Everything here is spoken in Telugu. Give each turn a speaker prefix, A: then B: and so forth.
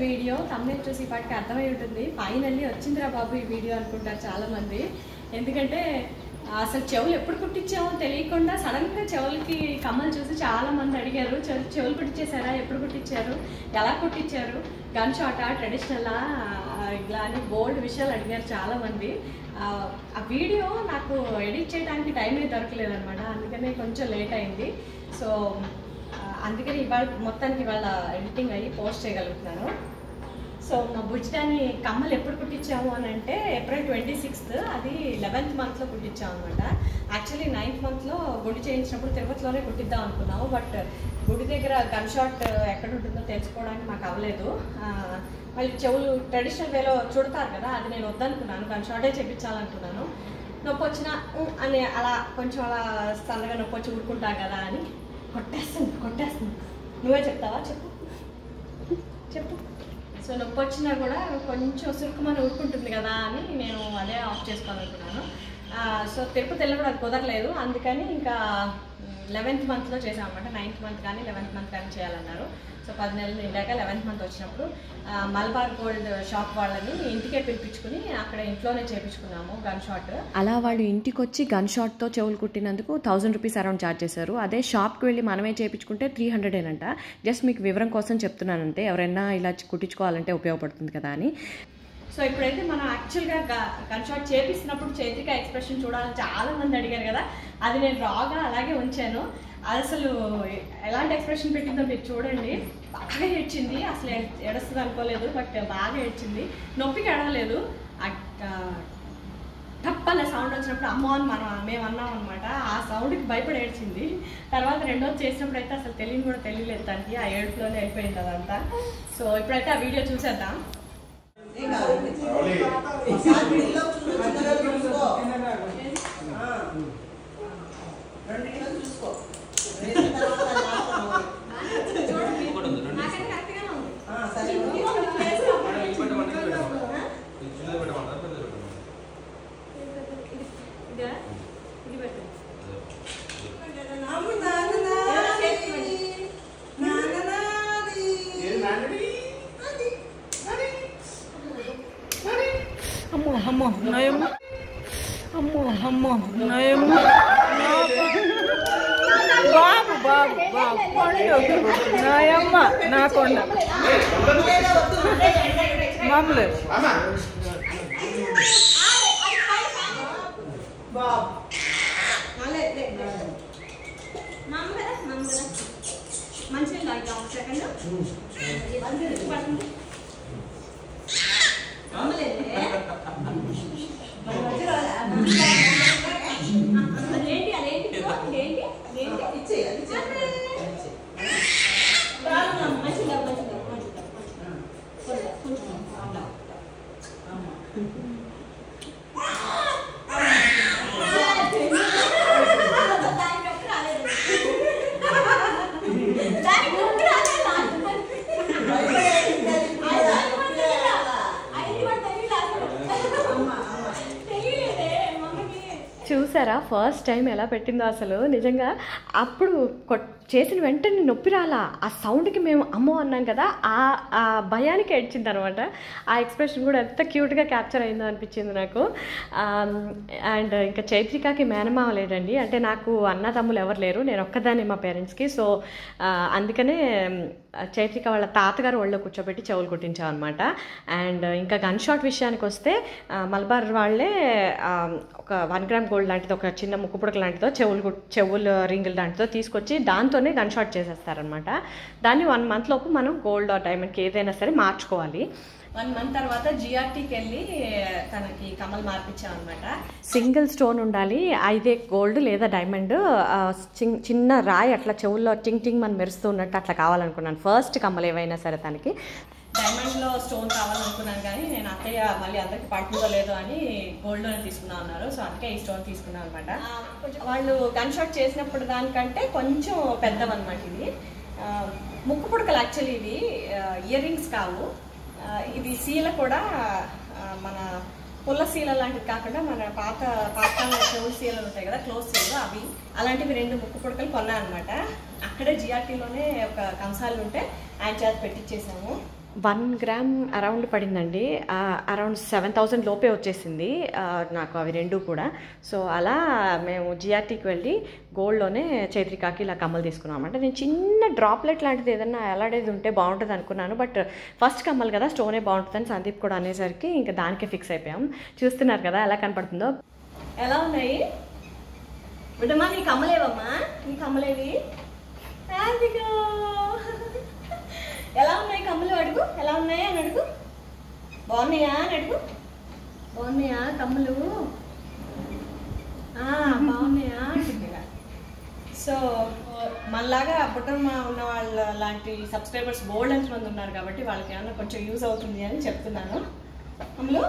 A: వీడియో తమ్ముని చూసి పాటికి అర్థమై ఉంటుంది. ఫైనల్లీ వచ్చిందిరా బాబు ఈ వీడియో అనుకుంటారు చాలామంది. ఎందుకంటే అసలు చెవులు ఎప్పుడు కుట్టించామో తెలియకుండా సడన్గా చెవులకి కమ్మలు చూసి చాలామంది అడిగారు, చెవులు కుట్టించేశారా, ఎప్పుడు కుట్టించారు, ఎలా కుట్టించారు, గన్ షాటా, ట్రెడిషనలా, ఇలా అని బోల్డ్ విషయాలు అడిగారు చాలామంది. ఆ వీడియో నాకు ఎడిట్ చేయడానికి టైం అయితే దొరకలేదన్నమాట, అందుకనే కొంచెం లేట్ అయింది. సో అందుకని ఇవాళ మొత్తానికి ఇవాళ ఎడిటింగ్ అయ్యి పోస్ట్ చేయగలుగుతున్నాను. సో మా బుజ్జిదాన్ని కమ్మలు ఎప్పుడు కుట్టించాము అని అంటే ఏప్రిల్ 26th, అది 11th మంత్లో కుట్టించాము అనమాట. యాక్చువల్లీ 9th మంత్లో గుడి చేయించినప్పుడు తిరుపతిలోనే కుట్టిద్దాం అనుకున్నాము. బట్ గుడి దగ్గర గన్ షాట్ ఎక్కడ ఉంటుందో తెలుసుకోవడానికి మాకు అవ్వలేదు. మళ్ళీ చెవులు ట్రెడిషనల్ వేలో చుడతారు కదా, అది నేను వద్దనుకున్నాను, గన్ షాటే చేయించాలనుకున్నాను. నొప్పి వచ్చినా అని అలా కొంచెం అలా సన్నగా నొప్పి వచ్చి ఊరుకుంటాం కదా అని కొట్టేస్తుంది. నువ్వే చెప్తావా? చెప్పు. సో నొప్పి వచ్చినా కూడా కొంచెం సురుకుమని ఊరుకుంటుంది కదా అని నేను అదే ఆఫ్ చేసుకోవాలనుకున్నాను. సో తిరుపతి వెళ్ళి కూడా అది కుదరలేదు, అందుకని ఇంకా 11th మంత్లో చేసామన్నమాట. 9th మంత్ కానీ 11th మంత్ కానీ చేయాలన్నారు. సో 10 నెలలు నిండాక 11th మంత్ వచ్చినప్పుడు మలబార్ గోల్డ్ షాప్ వాళ్ళని ఇంటికే పిలిపించుకుని అక్కడ ఇంట్లోనే చేయించుకున్నాము గన్ షాట్.
B: అలా వాళ్ళు ఇంటికి వచ్చి గన్ షాట్తో చెవులు కుట్టినందుకు 1000 రూపీస్ అరౌండ్ ఛార్జ్ చేశారు. అదే షాప్కి వెళ్ళి మనమే చేయించుకుంటే 300 అంట. జస్ట్ మీకు వివరం కోసం చెప్తున్నానంటే, ఎవరైనా ఇలా కుట్టించుకోవాలంటే ఉపయోగపడుతుంది కదా అని.
A: సో ఇప్పుడైతే మనం యాక్చువల్గా గన్ షాట్ చేపిస్తున్నప్పుడు చైత్రిక ఎక్స్ప్రెషన్ చూడాలని చాలామంది అడిగారు కదా, అది నేను రాగా అలాగే ఉంచాను. అసలు ఎలాంటి ఎక్స్ప్రెషన్ పెట్టిందో మీరు చూడండి. బాగా ఏడ్చింది, అసలు ఏడుస్తుంది అనుకోలేదు, బట్ బాగా ఏడ్చింది. నొప్పికి ఏడవలేదు. టప్పన్న సౌండ్ వచ్చినప్పుడు అమ్మో అని మేము అన్నాం అనమాట. ఆ సౌండ్కి భయపడి ఏడ్చింది. తర్వాత రెండోది చేసినప్పుడు అయితే అసలు తెలియలేదు దానికి, ఆ ఏడుపులోనే అయిపోయింది అదంతా. సో ఇప్పుడైతే ఆ వీడియో చూసేద్దాం.
C: అమ్మో నయమ్మ, అమ్మో నయమ్మ, బాబు నయమ్మ నా కొండ మామూలు
B: చూసారా ఫస్ట్ టైం ఎలా పెట్టిందో అసలు. నిజంగా అప్పుడు చేసిన వెంటనే నొప్పి రాలా, ఆ సౌండ్కి మేము అమ్మో అన్నాం కదా, ఆ భయానికి ఏడ్చింది అనమాట. ఆ ఎక్స్ప్రెషన్ కూడా ఎంత క్యూట్గా క్యాప్చర్ అయిందో అనిపించింది నాకు. అండ్ ఇంకా చైత్రికకి మేనమామ లేదండి, అంటే నాకు అన్న తమ్ములు ఎవరు లేరు, నేను ఒక్కదాన్ని మా పేరెంట్స్కి. సో అందుకనే చైత్రిక వాళ్ళ తాతగారు ఒళ్ళో కూర్చోబెట్టి చెవులు కుట్టించాం అనమాట. అండ్ ఇంకా గన్ షాట్ విషయానికి వస్తే మలబార్ వాళ్ళే ఒక 1 గ్రామ్ గోల్డ్ లాంటిది, ఒక చిన్న ముక్కు పుడక లాంటిదో, చెవులు రింగులు లాంటిదో తీసుకొచ్చి దాంతోనే గన్ షాట్ చేసేస్తారనమాట. దాన్ని 1 మంత్ లోపు మనం గోల్డ్ ఆర్ డైమండ్కి ఏదైనా సరే మార్చుకోవాలి.
A: 1 month తర్వాత జిఆర్టీకి వెళ్ళి తనకి కమ్మలు మార్పించాం అనమాట.
B: సింగిల్ స్టోన్ ఉండాలి, అయితే గోల్డ్ లేదా డైమండ్, చిన్న రాయి అట్లా చెవుల్లో టింగ్ టింగ్ మనం మెరుస్తూ ఉన్నట్టు అట్లా కావాలనుకున్నాను ఫస్ట్ కమ్మలు ఏవైనా సరే తనకి.
A: డైమండ్లో స్టోన్ కావాలనుకున్నాను కానీ నేను అత్తయ్య మళ్ళీ అందరికి పడుతుందో లేదో అని గోల్డ్లోనే తీసుకున్నాం అన్నారు. సో అందుకే ఈ స్టోన్ తీసుకున్నాం అనమాట. వాళ్ళు కన్స్ట్రక్ట్ చేసినప్పుడు దానికంటే కొంచెం పెద్దవన్నమాట ఇది. ముక్కు పుడకలు యాక్చువల్లీ ఇవి ఇయర్ రింగ్స్ కావు. ఇది సీల కూడా మన పుల్ల సీల లాంటివి కాకుండా మన పాత చెవుల సీలలు ఉంటాయి కదా, క్లోజ్ సీలు, అవి అలాంటివి 2 ముక్కు పుడకలు కొన్నా అనమాట. అక్కడే జిఆర్టీలోనే ఒక కంసాలు ఉంటే ఆయన చేత పెట్టించేసాము.
B: 1 గ్రామ్ అరౌండ్ పడిందండి, అరౌండ్ 7,000 లోపే వచ్చేసింది నాకు అవి 2 కూడా. సో అలా మేము జిఆర్టీకి వెళ్ళి గోల్డ్లోనే చైత్రికాకి ఇలా కమ్మలు తీసుకున్నాం అనమాట. నేను చిన్న డ్రాప్లెట్ లాంటిది ఏదన్నా అలాడేది ఉంటే బాగుంటుంది అనుకున్నాను, బట్ ఫస్ట్ కమ్మలు కదా స్టోనే బాగుంటుందని సందీప్ కూడా అనేసరికి ఇంకా దానికే ఫిక్స్ అయిపోయాం. చూస్తున్నారు కదా ఎలా కనపడుతుందో.
A: ఎలా ఉన్నాయి బిడ్డమ్మా నీ కమ్మలేవమ్మా? నీ కమ్మలేవి ఎలా ఉన్నాయి కమ్మలు? అడుగు ఎలా ఉన్నాయా అని అడుగు. బాగున్నాయా అని అడుగు. బాగున్నాయా కమ్మలు? బాగున్నాయా అంటుందిగా. సో మనలాగా బుట్టమ్మ ఉన్న వాళ్ళ లాంటి సబ్స్క్రైబర్స్ బోల్డ్ ఎంతమంది ఉన్నారు కాబట్టి వాళ్ళకి ఏమన్నా కొంచెం యూజ్ అవుతుంది అని చెప్తున్నాను. కమ్మలు